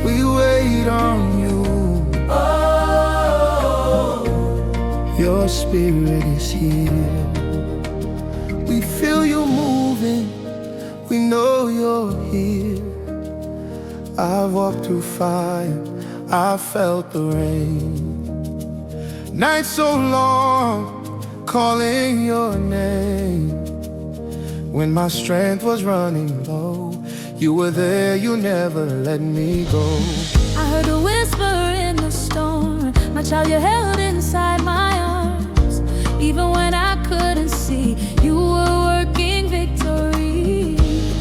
We wait on you. Your spirit is here. We feel you moving. We know you're here. I've walked through fire. I felt the rain. Night so long, calling your name. When my strength was running low, you were there, you never let me go. I heard a whisper in the storm. My child, you held inside my arms. Even when I couldn't see, you were working victory.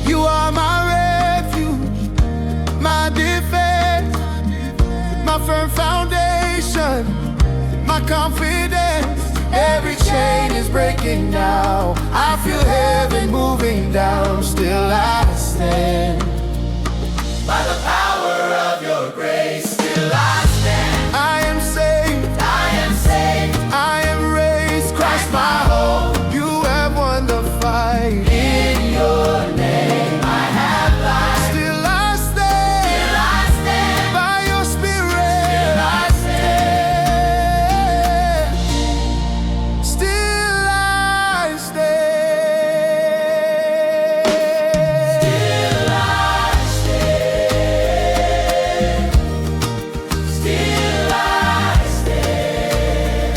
You are my refuge, my defense, my firm foundation, my confidence. Every chain is breaking now. I feel heaven moving down. Still I stand. By the power of your grace, still I stand. I am saved. I am saved. I am raised. Christ my hope. You have won the fight. In your name I have life. Still I stand. Still I stand. By your spirit. Still I stand. Still I stand. Still I stand. Still I stand.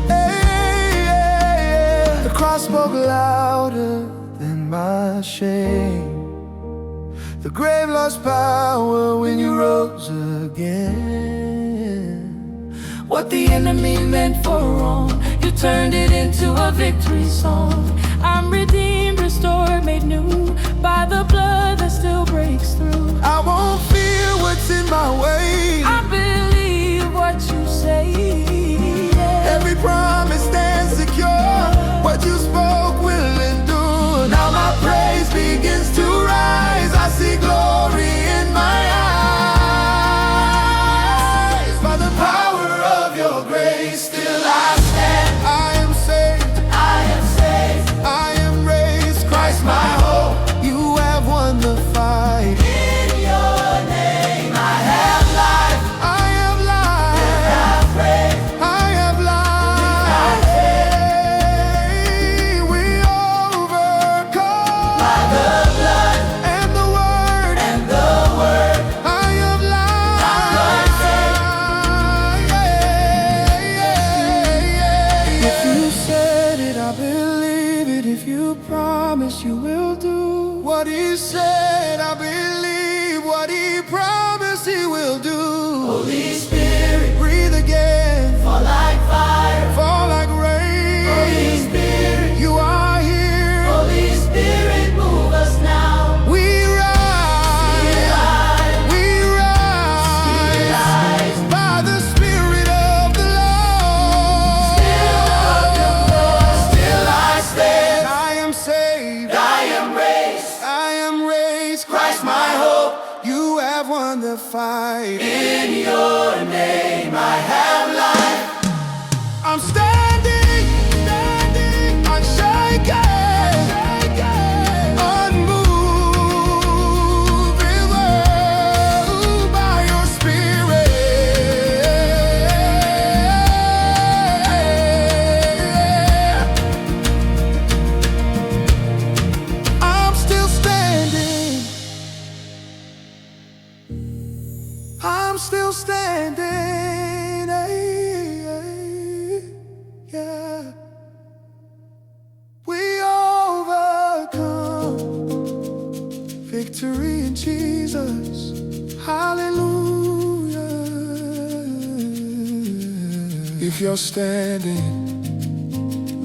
Hey. The cross spoke louder than my shame. The grave lost power when you rose again. What the enemy meant for wrong, you turned it into a victory song. I'm redeemed, restored, made new by the blood that still breaks through. I won't fear what's in my way. I believe what you say. Every promise stands secure. What you spoke will endure. Now my praise begins to rise. I see glory in my eyes. By the power of your grace, still I stand. I am saved. I am saved. I am raised. Christ my hope. You have won the fight. In your name I have life. I have life. You have praise. I have life. Hey, we overcome by the blood and the word. And the word. I have life. If you said it, I believe it. If you promise, you will do what he said. I believe what he promised he will do. Holy Spirit, breathe again. Fall like fire. Fall like rain. Holy Spirit, you are here. Holy Spirit, move us now. We rise. We rise. By the Spirit of the Lord. Still I stand. I am saved. I am raised. I am raised. Christ my hope. You have won the fight. In your name I have life. I'm standing, standing, unshaken, unmoved by your spirit. I'm still standing. I'm still standing. Yeah. We overcome. Victory in Jesus. Hallelujah. If you're standing,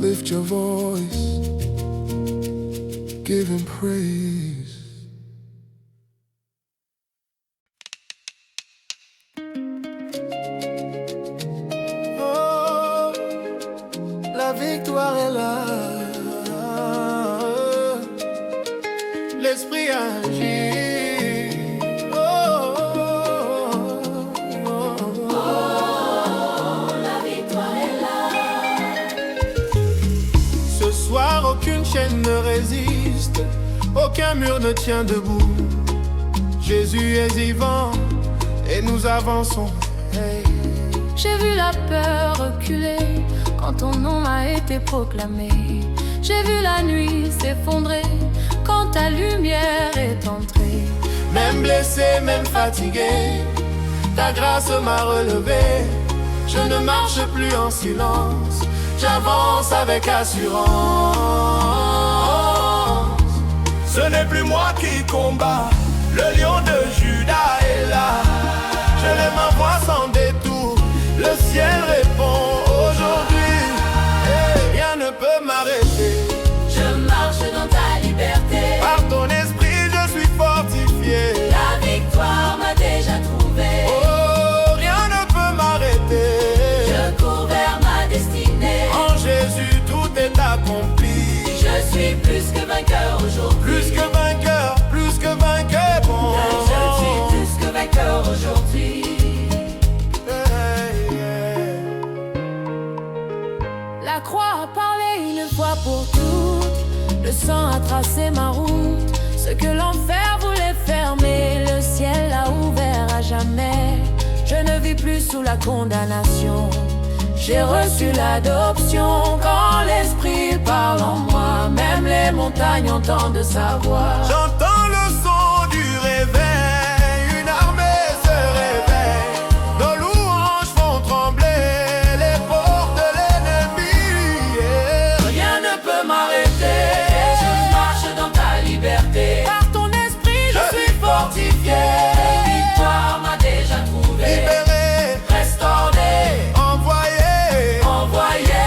lift your voice. Give him praise. Oh, la victoire est là. L'esprit agit. Oh, oh, oh, oh. ne résiste, aucun mur ne tient debout. Jésus est vivant et nous avançons. Hey. J'ai vu la peur reculer quand ton nom a été proclamé. J'ai vu la nuit s'effondrer quand ta lumière est entrée. Même blessé, même fatigué, ta grâce m'a relevé. Je ne marche plus en silence, j'avance avec assurance. Ce n'est plus moi qui combats, le lion de Juda est là. Je lève ma voix sans détour, le ciel répond aujourd'hui. Rien ne peut m'arrêter. Je marche dans ta liberté. Par ton esprit je suis fortifié. La victoire m'a déjà trouvé. Oh, rien ne peut m'arrêter. Je cours vers ma destinée. En Jésus tout est accompli. Je suis plus que vainqueur aujourd'hui. Plus que vainqueur, plus que vainqueur. Bon. Je suis plus que vainqueur aujourd'hui. Hey, yeah. La croix a parlé une fois pour toutes. Le sang a tracé ma route. Ce que l'enfer voulait fermer, le ciel l'a ouvert à jamais. Je ne vis plus sous la condamnation. J'ai reçu l'adoption. Quand l'esprit parle en moi, même les montagnes entendent sa voix. J'entends le son du réveil, une armée se réveille. Nos louanges font trembler les portes de l'ennemi. Yeah. Rien ne peut m'arrêter. Je marche dans ta liberté. Par ton esprit je suis fortifié. La victoire m'a déjà trouvé. Libéré, Restauré, envoyé. envoyé.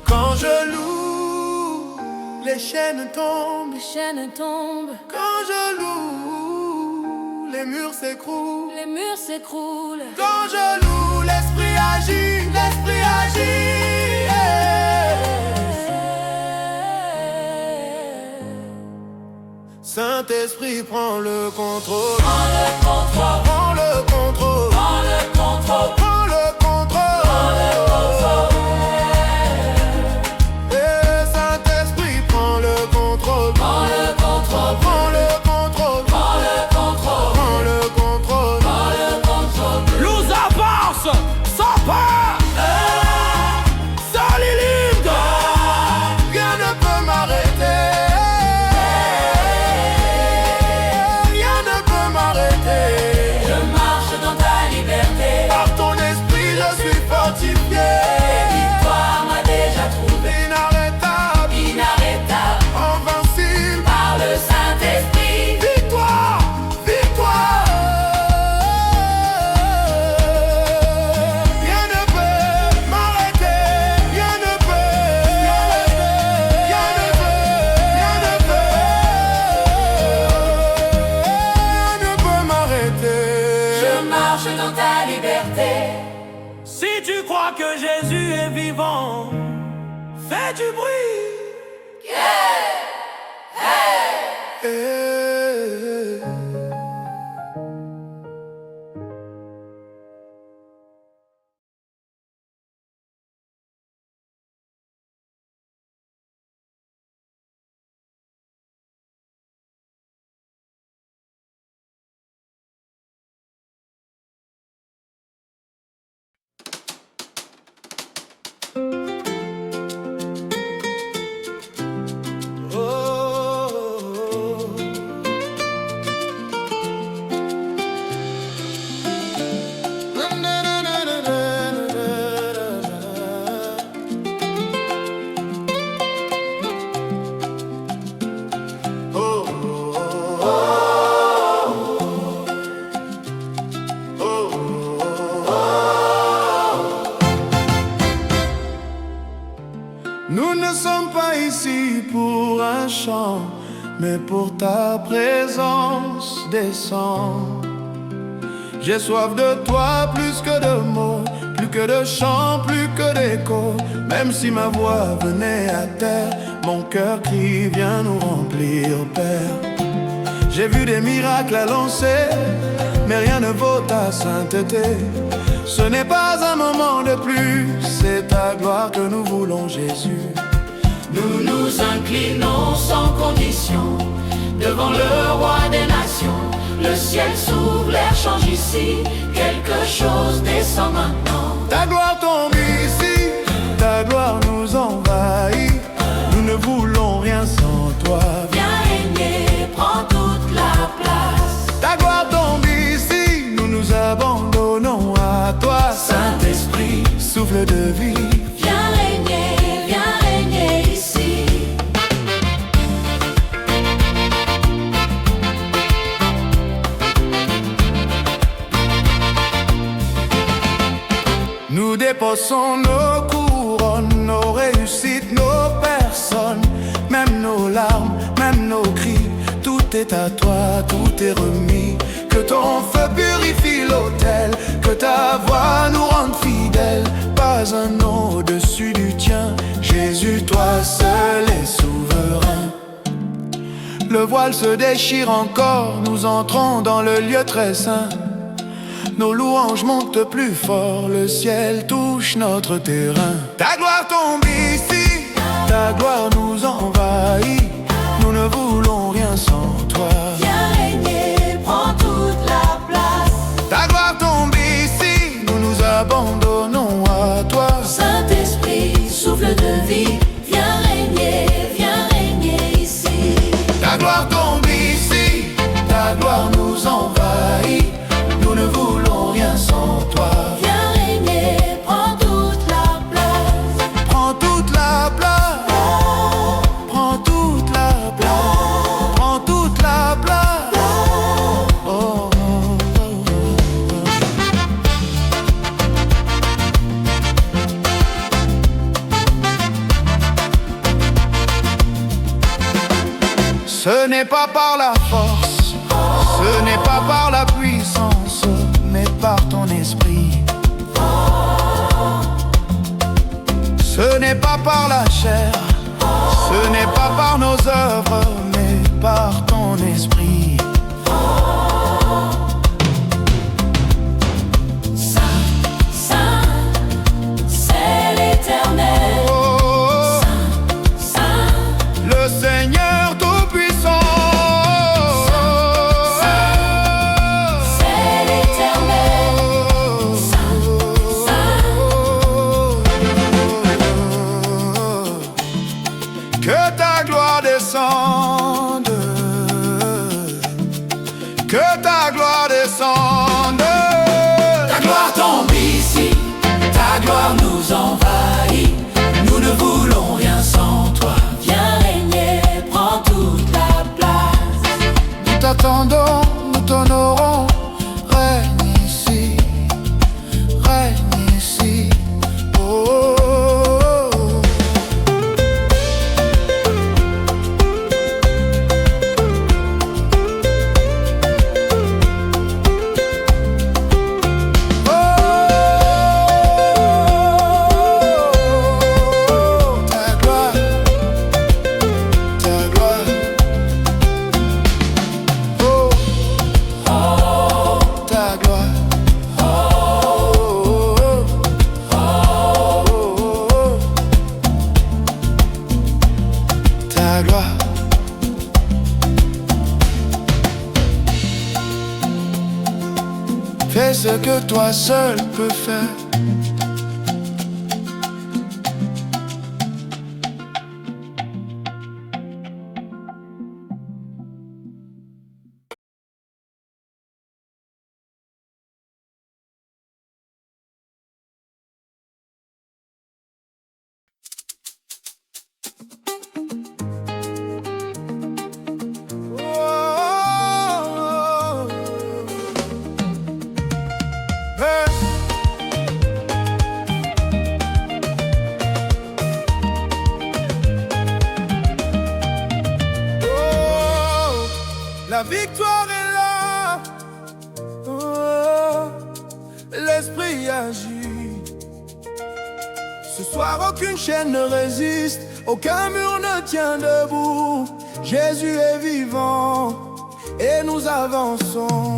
Quand je loue, les chaînes tombent. Les chaînes tombent, Quand je loue, les murs s'écroulent. les murs s'écroulent. Quand je loue, l'esprit agit, l'esprit agit. Yeah. Saint-Esprit prend le contrôle. Prends le contrôle, Prends le contrôle. prends le contrôle, Prends le contrôle. prends le contrôle. Eh, Saint-Esprit prend le contrôle. Prends le contrôle, Prends le contrôle. prends le contrôle, Prends le contrôle. prends le contrôle. Nous avance sans peur, sans limite. Rien ne peut m'arrêter. Rien ne peut m'arrêter. Je marche dans ta liberté. Par ton esprit je suis fortifié. Victoire m'a déjà trouvé. Inarrêtable, Inarrêtable invincible. par le Saint-Esprit. Victoire, victoire. Rien ne peut m'arrêter. Rien ne peut m'arrêter. Rien ne peut, rien ne peut m'arrêter. Je marche dans ta liberté. Si tu crois que Jésus est vivant, fais du bruit. Eh. Nous ne sommes pas ici pour un chant, mais pour ta présence descend. J'ai soif de toi plus que de mots, plus que de chants, plus que d'écho. Même si ma voix venait à terre, mon cœur crie, viens nous remplir, Père. J'ai vu des miracles à lancer, mais rien ne vaut ta sainteté. Ce n'est pas un moment de plus, c'est ta gloire que nous voulons, Jésus. Nous nous inclinons sans condition devant le roi des nations. Le ciel s'ouvre, l'air change ici, quelque chose descend maintenant. Ta gloire tombe ici, ta gloire nous envahit. Nous ne voulons rien sans toi. Viens régner, prends toute la place. Ta gloire tombe ici, nous nous abandonnons à toi. Saint-Esprit, souffle de vie, viens régner ici. nous déposons nos couronnes, nos réussites, nos personnes, même nos larmes, même nos cris. Tout est à toi, tout est remis. Que ton feu purifie l'autel, que ta voix nous rende fidèles. Pas un nom au-dessus du tien, Jésus, toi seul es souverain. Le voile se déchire encore, nous entrons dans le lieu très saint. Nos louanges montent plus fort, le ciel touche notre terrain. Ta gloire tombe ici, ta gloire nous envahit. Nous ne voulons rien sans toi. Viens régner, prends toute la place. Ta gloire tombe ici, nous nous abandonnons à toi. Saint-Esprit, souffle de vie, viens régner ici. Ta gloire tombe ici, ta gloire nous envahit. Nous ne voulons rien sans toi. Viens régner, prends toute la place. Prends toute la place. Prends toute la place. Prends toute la place. Oh, oh, oh, oh. Ce n'est pas par la force, ce n'est pas par la puissance, mais par ton esprit. Ce n'est pas par la chair, ce n'est pas par nos œuvres, mais par ton esprit. Saint, Saint, c'est l'Éternel. Oh, Saint, Saint, le Seigneur Tout-Puissant. c'est l'Éternel. Saint, Que ta gloire descende, que ta gloire descende. ta gloire tombe ici, ta gloire nous envahit. Nous ne voulons rien sans toi. Viens régner, prends toute la place. Nous t'attendons, nous t'honorons. Règne ici, règne ici. Oh, oh, oh. Ta gloire, ta gloire. Oh, ta gloire. Ta gloire. Fais ce que toi seul peux faire. La victoire est là. Oh, l'esprit agit. Ce soir, aucune chaîne ne résiste, aucun mur ne tient debout. Jésus est vivant et nous avançons.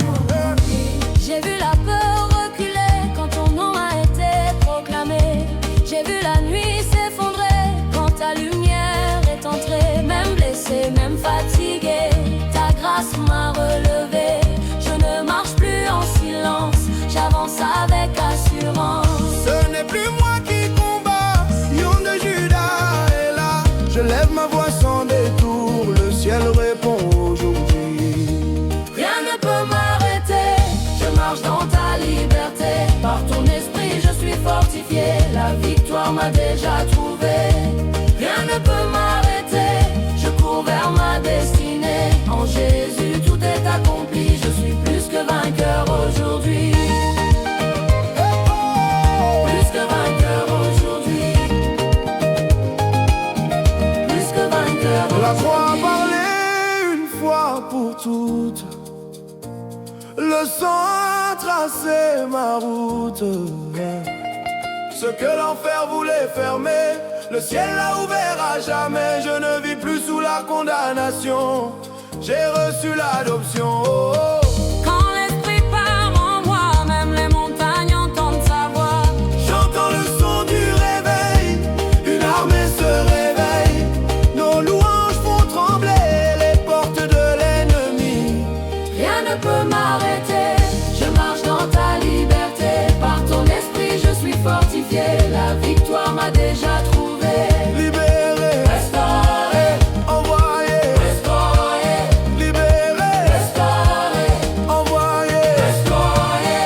J'ai vu la peur reculer quand ton nom fatigué, ta grâce m'a relevé. Je ne marche plus en silence, j'avance avec assurance. Ce n'est plus moi qui combats, Lion de Judas est là. Je lève ma voix sans détour, le ciel répond aujourd'hui. Rien ne peut m'arrêter, je marche dans ta liberté. Par ton esprit je suis fortifié, la victoire m'a déjà trouvé. Rien ne peut m'arrêter, je cours vers ma destinée. En Jésus tout est accompli, je suis plus que vainqueur aujourd'hui. Plus que vainqueur aujourd'hui. Plus que vainqueur aujourd'hui. La croix a parlé une fois pour toutes, le sang a tracé ma route. Ce que l'enfer voulait fermer, le ciel l'a ouvert à jamais. Je ne vis plus sous la condamnation, j'ai reçu l'adoption. Oh, oh. Quand l'esprit parle en moi, même les montagnes entendent sa voix. J'entends le son du réveil, une armée se réveille. Nos louanges font trembler les portes de l'ennemi. Rien ne peut m'arrêter, je marche dans ta liberté. Par ton esprit je suis fortifié, la victoire m'a déjà trouvé. Libéré, Restauré, envoyé, restauré, libéré, restauré, envoyé. restauré.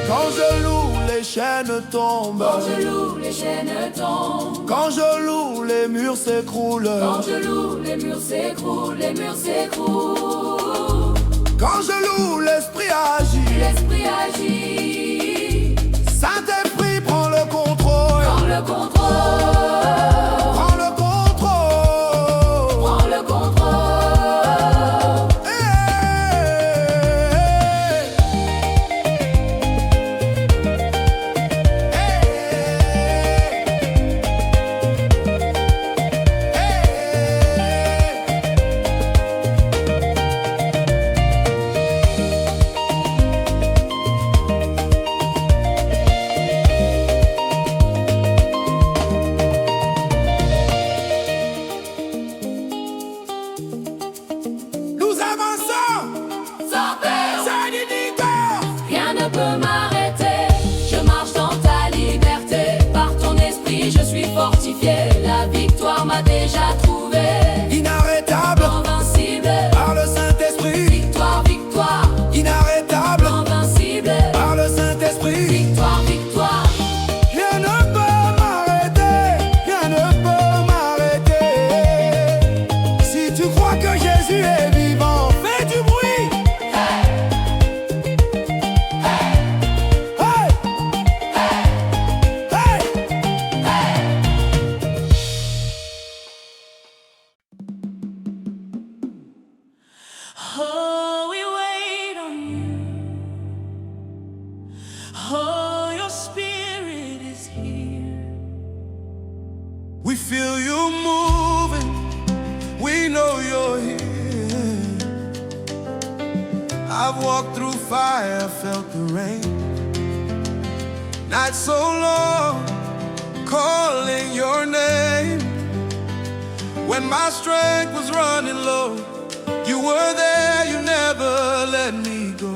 Quand je loue, les chaînes tombent. Quand je loue, les chaînes tombent. Quand je loue, les murs s'écroulent. Quand je loue, les murs s'écroulent, les murs s'écroulent. Quand je loue, l'esprit agit. L'esprit agit, Saint-Esprit prend le contrôle. prends le contrôle, Prends le contrôle. prends le contrôle. Nous avançons. Rien ne peut m'arrêter, je marche dans ta liberté. Par ton esprit je suis fortifié, la victoire m'a déjà trouvé. Inarrêtable Invincible, par le Saint-Esprit. victoire, victoire. Inarrêtable Invincible, par le Saint-Esprit. victoire, victoire. Rien ne peut m'arrêter, rien ne peut m'arrêter. Si tu crois que Jésus est vivant, fais du bruit. Hey! Oh, we wait on you. Oh, your spirit is here. We feel you moving, we know you're here. I've walked through fire, felt the rain. Not so long, calling your name. When my strength was running low, you were there, you never let me go.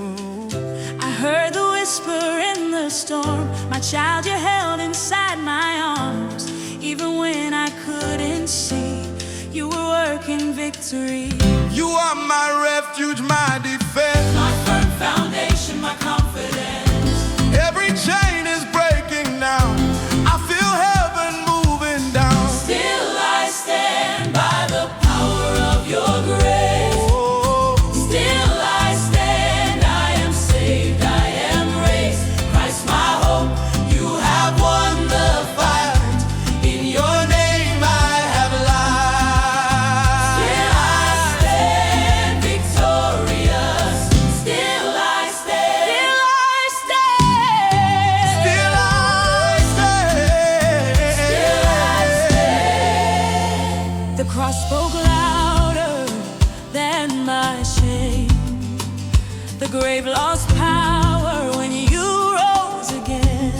I heard the whisper in the storm. My child, you held inside my arms. Even when I couldn't see, you were working victory. You are my refuge, my defense. My firm foundation, my confidence. Every chain is breaking now. I feel heaven moving down. Still I stand by the power of your grace. Oh, Still I stand, I am saved, I am raised. Christ my hope, you have won the fight. In your name I have life. Still I stand victorious. Still I stand. The cross spoke louder than my shame. The grave lost power when you rose again.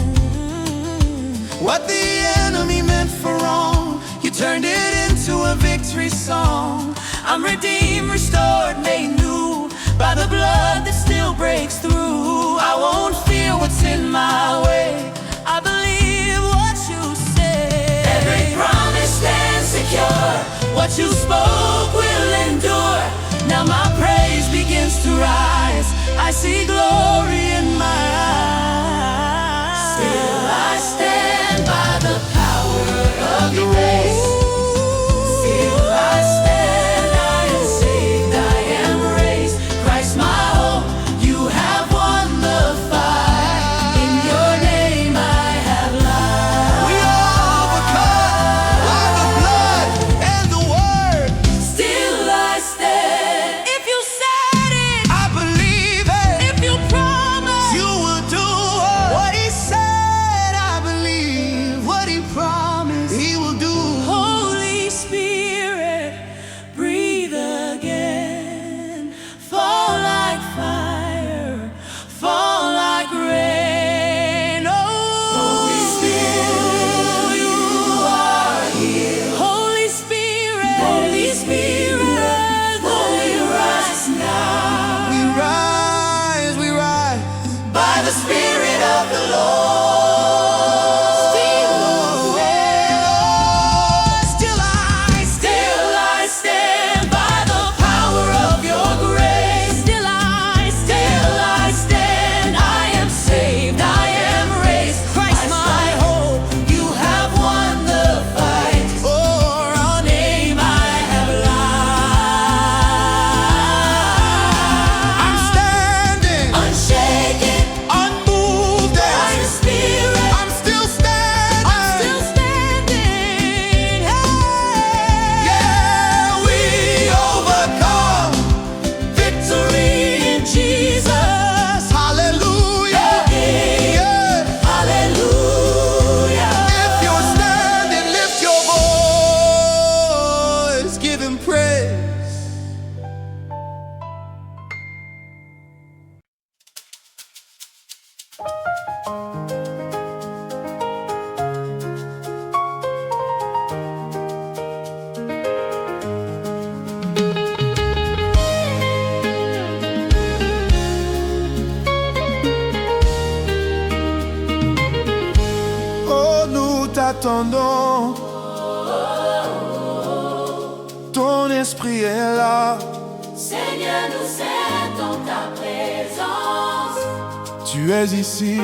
What the enemy meant for wrong, you turned it into a victory song. I'm redeemed, restored, made new by the blood that still breaks through. I won't fear what's in my way. I believe what you say. Every promise stands secure. What you spoke will endure. Now my praise begins to rise. I see glory in my eyes. Still I stand by the power of your grace. Still I stand, I am saved, I am raised. Christ my hope, you have won the fight. In your name I have life. We are overcome by the blood and the word. Still I stand. If you said it, I believe it. if you promised, You will do what he said. I believe what he promised he will do. Holy Spirit, breathe again. Fall like fire, fall like rain. Oh, Holy Spirit, you are here. Holy Spirit, Holy Spirit, Holy rise now. We rise By the Spirit of the Lord. Still I stand by the power of your grace. still I Stand, I am saved, I am raised. Christ my hope, you have won the fight. for our Name I have life. I'm standing Unshaken unmoved by the Spirit. I'm still standing. still standing. Yeah, we overcome. Victory in Jesus. Hallelujah. Yeah. Hallelujah. If you're standing, lift your voice, give him praise. Oh, nous t'attendons. Ton esprit est là. Seigneur, nous sentons ta présence. Tu es ici.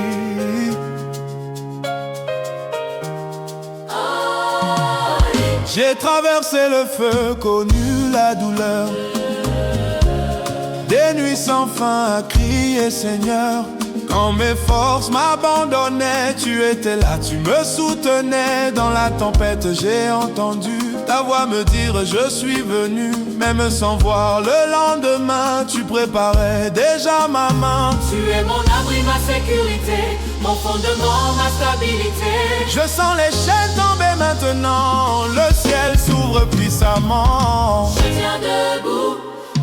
J'ai traversé le feu, connu la douleur. Des nuits sans fin à crier Seigneur. Quand mes forces m'abandonnaient, tu étais là, tu me soutenais. Dans la tempête, j'ai entendu ta voix me dire je suis venu. Même sans voir le lendemain, tu préparais déjà ma main. Tu es mon abri, ma sécurité, mon fondement, ma stabilité. Je sens les chaînes tomber maintenant, le ciel s'ouvre puissamment. Je tiens debout,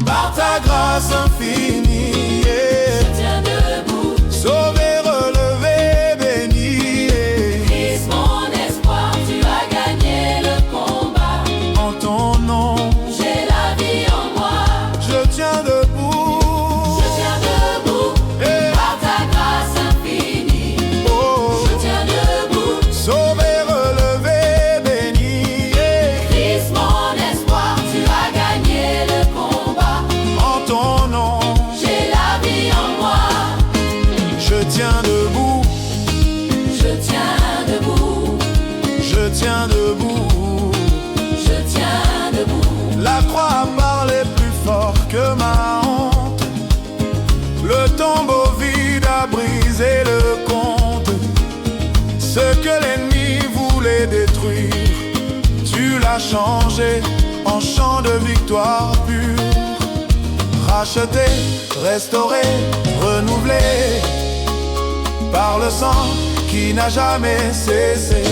Par ta grâce infinie, yeah. je tiens debout. Sauvé, relevé, béni, yeah. Christ, mon espoir, tu as gagné le combat. En ton nom, J'ai la vie en moi, je tiens debout. je tiens debout. Yeah. Par ta grâce infinie, Oh, je tiens debout. sauvé, relevé, béni, yeah. Christ, mon espoir, tu as gagné le combat. En ton nom, J'ai la vie en moi, je tiens debout, je tiens debout, je tiens debout. je tiens debout. La croix a parlé plus fort que ma honte. Le tombeau vide a brisé le compte. Ce que l'ennemi voulait détruire, tu l'as changé en chant de victoire pure. Racheté, restauré, renouvelé par le sang qui n'a jamais cessé.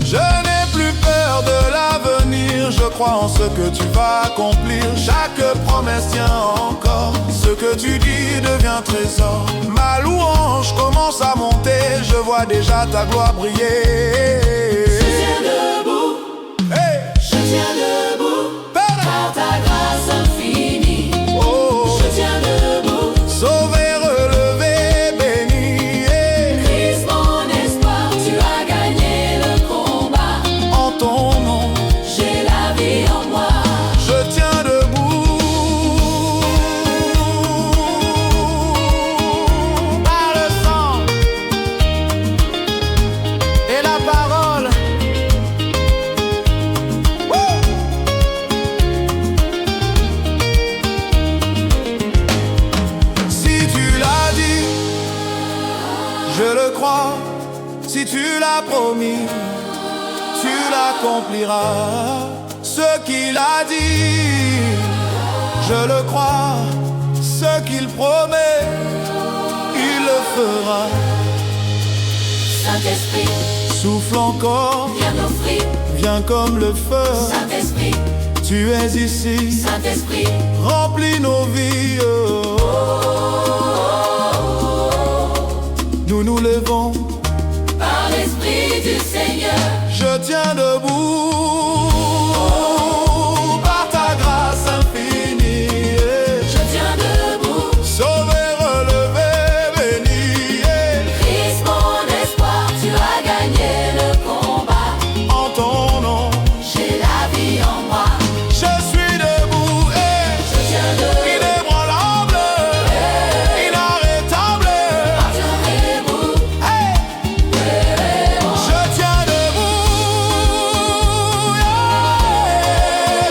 Je n'ai plus peur de l'avenir, dormir, je crois en ce que tu vas accomplir. Chaque promesse tient encore, ce que tu dis devient trésor. Ma louange commence à monter, je vois déjà ta gloire briller. Je tiens debout, Hey! je tiens debout, par ta grâce infinie. Oh! Je tiens debout, Sauvé, relevé, béni. Christ mon espoir, tu as gagné le combat. En ton nom, J'ai la vie en moi. je tiens debout. Par le sang et la parole. Wouh! Si tu l'as dit, je le crois. Si tu l'as promis, tu l'accompliras. Ce qu'il a dit, je le crois. Ce qu'il promet, il le fera. Saint-Esprit, Souffle encore, viens m'offrir. viens comme le feu. Saint-Esprit, Tu es ici, Saint-Esprit, remplis nos vies. Nous nous levons, par l'Esprit du Seigneur. je tiens debout. Par ta grâce infinie, Je tiens debout, sauvé, relevé, béni. Christ mon espoir, tu as gagné le combat. En ton nom, J'ai la vie en moi. je suis debout. Je tiens debout, Inébranlable, inarrêtable. je debout, Hey! Je tiens debout. Yeah!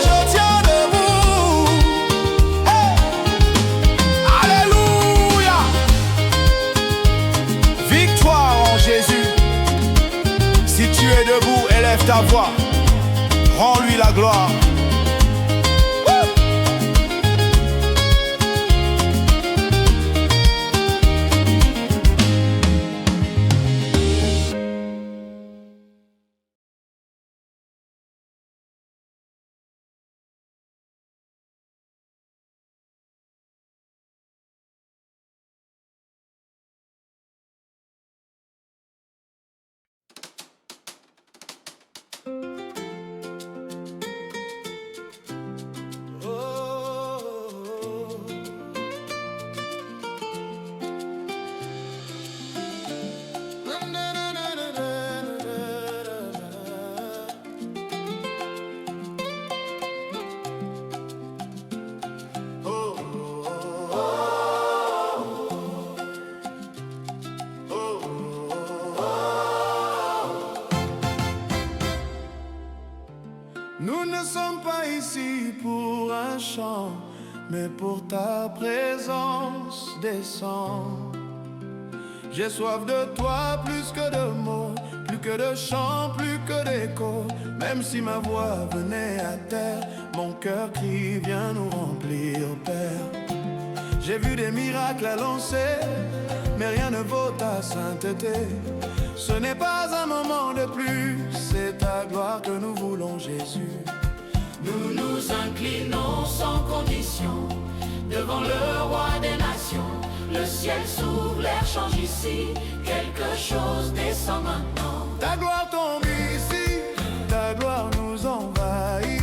Je tiens debout. Hey! Alléluia! Victoire en Jésus. Si tu es debout, élève ta voix. Rends-lui la gloire. Woo! Nous ne sommes pas ici pour un chant, mais pour ta présence descend. J'ai soif de toi plus que de mots, plus que de chants, plus que d'échos. Même si ma voix venait à terre, mon cœur crie, viens nous remplir, Père. J'ai vu des miracles à lancer, mais rien ne vaut ta sainteté. Ce n'est pas un moment de plus, c'est ta gloire que nous voulons, Jésus. nous nous inclinons sans condition devant le roi des nations. Le ciel s'ouvre, l'air change ici, quelque chose descend maintenant. Ta gloire tombe ici, ta gloire nous envahit.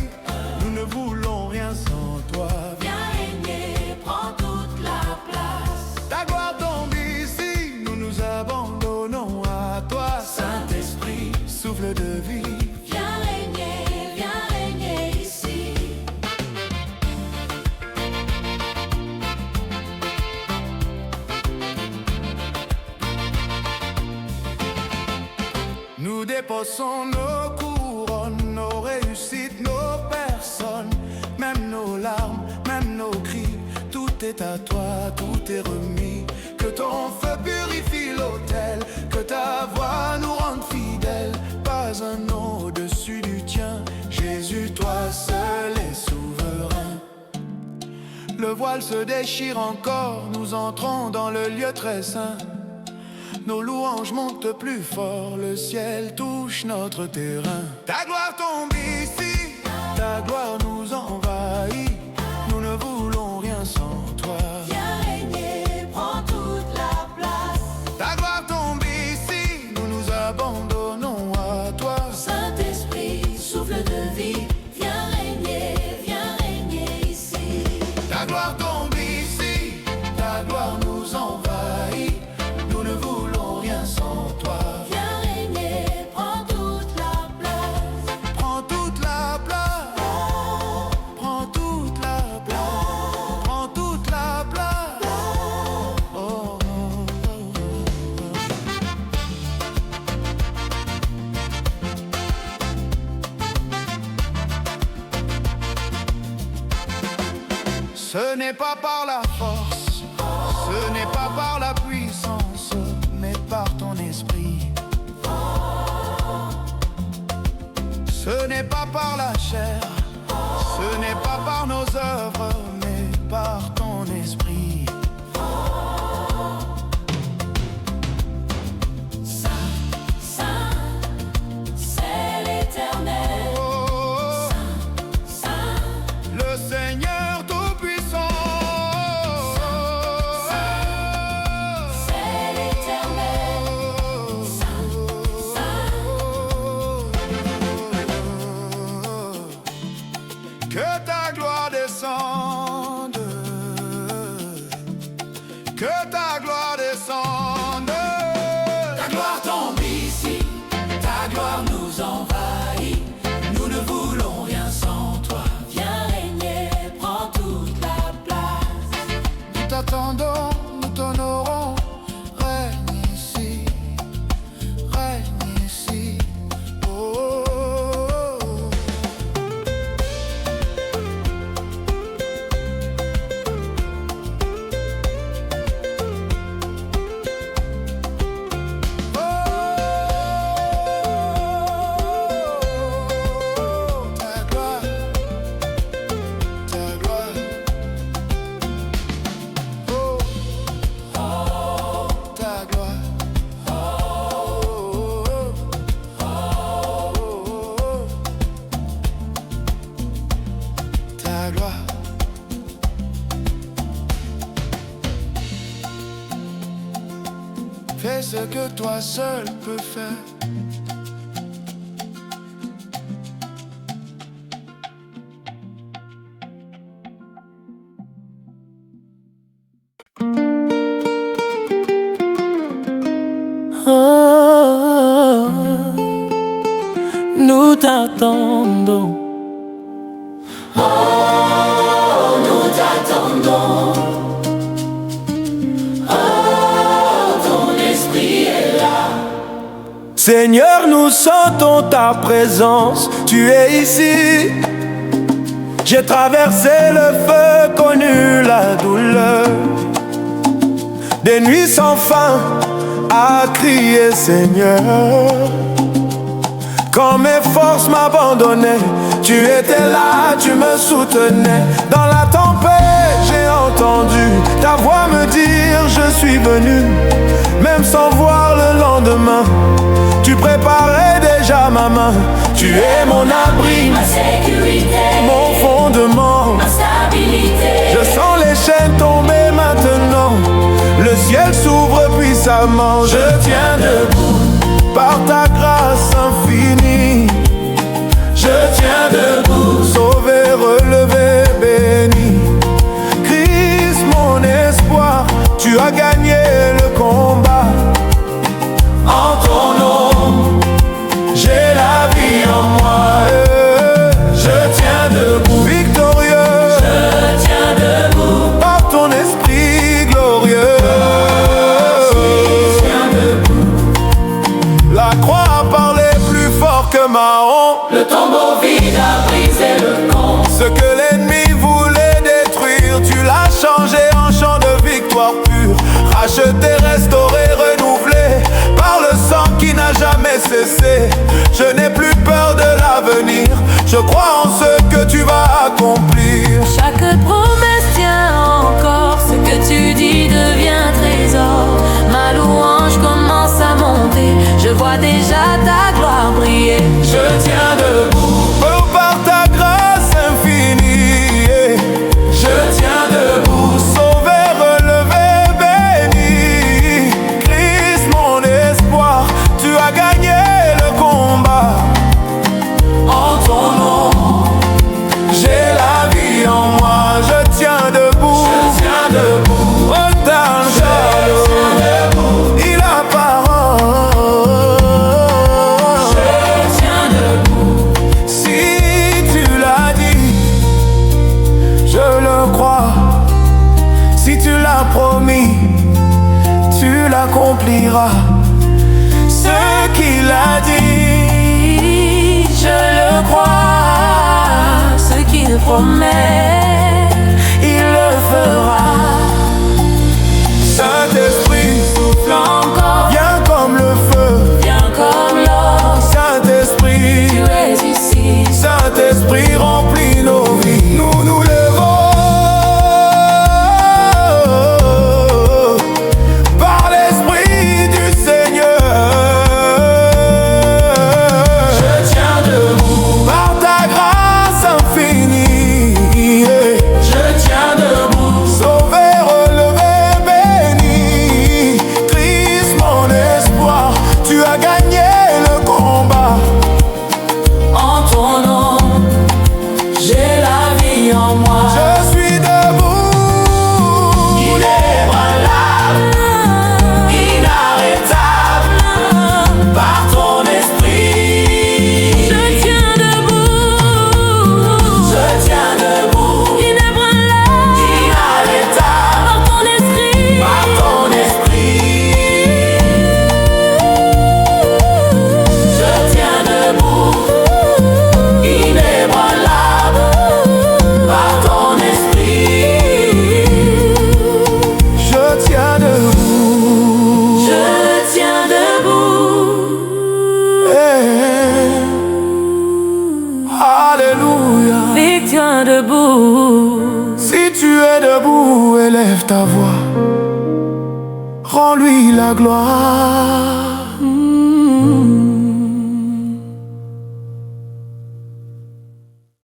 Nous ne voulons rien sans toi. Viens régner, prends toute la place. Ta gloire tombe ici, nous nous abandonnons à toi. Saint-Esprit, Souffle de vie, viens régner ici. nous déposons nos couronnes, nos réussites, nos personnes, même nos larmes, même nos cris. Tout est à toi, tout est remis. Que ton feu purifie l'autel, que ta voix nous rende fidèles. Pas un nom au-dessus du tien, Jésus, toi seul es souverain. Le voile se déchire encore, nous entrons dans le lieu très saint. Nos louanges montent plus fort, le ciel touche notre terrain. Ta gloire tombe ici, ta gloire tombe ici, ta gloire nous envahit. Nous ne voulons rien sans toi. Viens régner, prends toute la place. Prends toute la place. Prends toute la place. Prends toute la place. Oh, oh, oh, oh. Ce n'est pas par la force, ce n'est pas par la puissance, mais par ton esprit. Ce n'est pas par la chair, ce n'est pas par nos œuvres, mais par ton esprit. Saint, Saint, c'est l'Éternel. Oh, Saint, Saint, le Seigneur Tout-Puissant. c'est l'Éternel. Que ta gloire descende, que ta gloire descende. Ta gloire tombe ici, ta gloire nous envahit. Nous ne voulons rien sans toi. Viens régner, prends toute la place. Nous t'attendons, nous t'honorons. Règne ici, règne ici. Oh, oh, oh. Ta gloire, ta gloire. Oh, oh, ta gloire. Oh, oh, oh, ta gloire. Fais ce que toi seul peux faire. Oh, nous t'attendons. Nous t'attendons. Ton esprit est là. Seigneur, nous sentons ta présence, tu es ici. J'ai traversé le feu, connu la douleur. Des nuits sans fin à crier Seigneur. Quand mes forces m'abandonnaient, tu étais là, tu me soutenais. Dans la tempête, j'ai entendu ta voix me dire je suis venu. Même sans voir le lendemain, tu préparais déjà ma main. Tu es mon abri, Ma sécurité, mon fondement. ma stabilité. Je sens les chaînes tomber maintenant. Le ciel s'ouvre puissamment. Je tiens debout par ta grâce infinie. Je tiens debout, sauvé, relevé, béni. Christ, mon espoir, tu as gagné le combat. En ton nom, j'ai la vie en moi. Je tiens debout, victorieux. Je tiens debout. Par ton esprit glorieux. La croix a parlé plus fort que Mahon. Le tombeau vide a brisé le camp. Ce que l'ennemi voulait détruire, tu l'as changé en chant de victoire pure. Racheté, restauré, renouvelé par le sang qui n'a jamais cessé. Je n'ai plus peur de l'avenir, je crois en ce que tu vas accomplir. Chaque promesse tient encore. Ce que tu dis devient trésor. Ma louange commence à monter. Je vois déjà ta gloire briller. Je tiens debout, par ta grâce infinie. Je tiens debout, sauvé, relevé, béni. Christ, mon espoir, tu as gagné le combat. En ton nom, j'ai la accomplira ce qu'il a dit. Je le crois, ce qu'il promet, il le fera. Saint-Esprit, Souffle encore, viens comme le feu. viens comme l'or. Saint-Esprit, Tu es ici. Saint-Esprit, remplis nos vies. Nous nous levons par l'Esprit du Seigneur. Je tiens debout, Par ta grâce infinie, je tiens debout. sauvé, relevé, béni. Christ, mon espoir, tu as gagné le combat. En ton nom, j'ai la vie en moi. Je suis debout, Inébranlable, inarrêtable, par ton esprit. Je tiens debout, Je tiens debout, inébranlable, inarrêtable, par ton esprit. par ton esprit. Je tiens debout, inébranlable, par ton esprit. je tiens debout. Je tiens debout. Eh, Alléluia. Victoire debout. Si tu es debout, élève ta voix. Rends-lui la gloire.